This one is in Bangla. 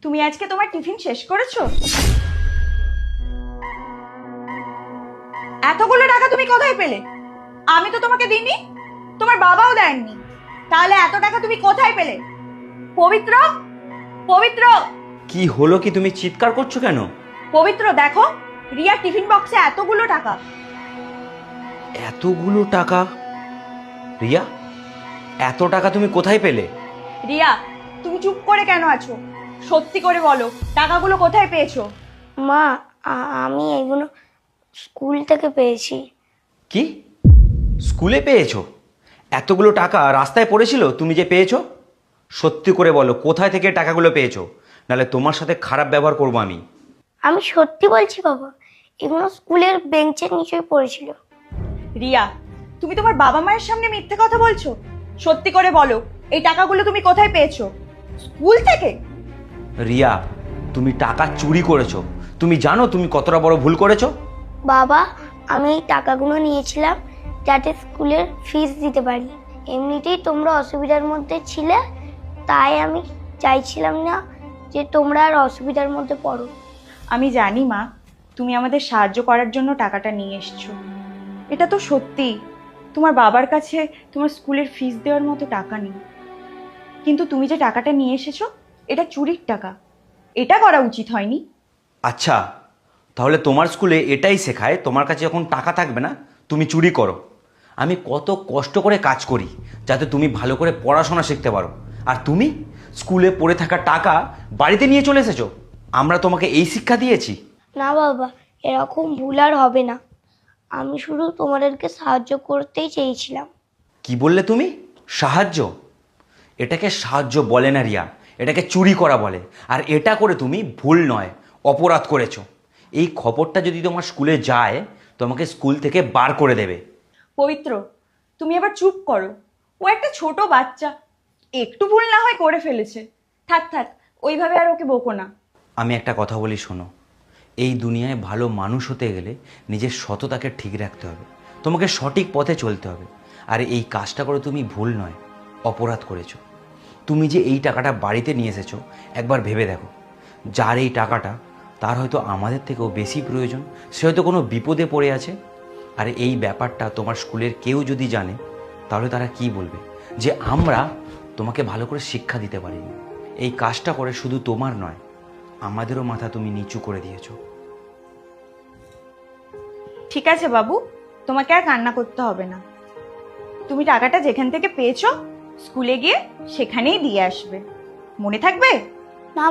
তুমি আজকে তোমার টিফিন শেষ করেছো? এতগুলো টাকা তুমি কোথায় পেলে? আমি তো তোমাকে দিইনি, তোমার বাবাও দেননি, তাহলে এত টাকা তুমি কোথায় পেলে? পবিত্র, পবিত্র, কি হলো? কি তুমি চিৎকার করছো কেন? পবিত্র দেখো, রিয়ার টিফিন বক্সে এতগুলো টাকা। এতগুলো টাকা? রিয়া, এত টাকা তুমি কোথায় পেলে? রিয়া, তুমি চুপ করে কেন আছো? সত্যি করে বলো, টাকাগুলো কোথায় পেয়েছো? মা, আমি এগুলো স্কুল থেকে পেয়েছি। কি? স্কুলে পেয়েছো? এতগুলো টাকা রাস্তায় পড়েছিল তুমি যে পেয়েছো? সত্যি করে বলো, কোথায় থেকে টাকাগুলো পেয়েছো? নাহলে তোমার সাথে খারাপ ব্যবহার করবো আমি। আমি সত্যি বলছি বাবা, এগুলো স্কুলের বেঞ্চের নিচেই পড়েছিল। রিয়া, তুমি তোমার বাবা মায়ের সামনে মিথ্যে কথা বলছো। সত্যি করে বলো, এই টাকাগুলো তুমি কোথায় পেয়েছো? স্কুল থেকে? রিয়া, তুমি টাকা চুরি করেছো। তুমি জানো তুমি কতটা বড় ভুল করেছো? বাবা, আমি এই টাকাগুলো নিয়েছিলাম যাতে স্কুলের ফিস দিতে পারি। এমনিতেই তোমরা অসুবিধার মধ্যে ছিলে, তাই আমি চাইছিলাম না যে তোমরা আর অসুবিধার মধ্যে পড়ো। আমি জানি মা, তুমি আমাদের সাহায্য করার জন্য টাকাটা নিয়ে এসছো। এটা তো সত্যি, তোমার বাবার কাছে তোমার স্কুলের ফিস দেওয়ার মতো টাকা নেই। কিন্তু তুমি যে টাকাটা নিয়ে এসেছো, এটা চুরির টাকা। এটা করা উচিত হয়নি। আচ্ছা, তাহলে তোমার স্কুলে এটাই শেখায় তোমার কাছে যখন টাকা থাকবে না তুমি চুরি করো। আমি কত কষ্ট করে কাজ করি যাতে তুমি ভালো করে পড়াশোনা শিখতে পারো, আর তুমি স্কুলে পড়ে থাকা টাকা বাড়িতে নিয়ে চলে এসেছো। আমরা তোমাকে এই শিক্ষা দিয়েছি? না বাবা, এরকম ভুল আর হবে না। আমি শুধু তোমাদেরকে সাহায্য করতেই চেয়েছিলাম। কি বললে তুমি? সাহায্য? এটাকে সাহায্য বলে না রিয়া, এটাকে চুরি করা বলে। আর এটা করে তুমি ভুল নয়, অপরাধ করেছো। এই খবরটা যদি তোমার স্কুলে যায়, তোমাকে স্কুল থেকে বার করে দেবে। পবিত্র, তুমি এবার চুপ করো। ও একটা ছোট বাচ্চা, একটু ভুল না হয় করে ফেলেছে। থাক থাক, ওইভাবে আর ওকে বকো না। আমি একটা কথা বলি, শোনো। এই দুনিয়ায় ভালো মানুষ হতে গেলে নিজের সততাকে ঠিক রাখতে হবে, তোমাকে সঠিক পথে চলতে হবে। আর এই কাজটা করে তুমি ভুল নয়, অপরাধ করেছো। তুমি যে এই টাকাটা বাড়িতে নিয়ে এসেছো, একবার ভেবে দেখো, যার এই টাকাটা তার হয়তো আমাদের থেকেও বেশি প্রয়োজন। সে হয়তো কোনো বিপদে পড়ে আছে। আর এই ব্যাপারটা তোমার স্কুলের কেউ যদি জানে, তাহলে তারা কি বলবে? যে আমরা তোমাকে ভালো করে শিক্ষা দিতে পারিনি। এই কাজটা করে শুধু তোমার নয়, আমাদেরও মাথা তুমি নিচু করে দিয়েছো। ঠিক আছে বাবু, তোমাকে আর কান্না করতে হবে না। তুমি টাকাটা যেখান থেকে পেয়েছো, স্কুলে গিয়ে সেখানেই দিয়ে আসবে। মনে থাকবে? না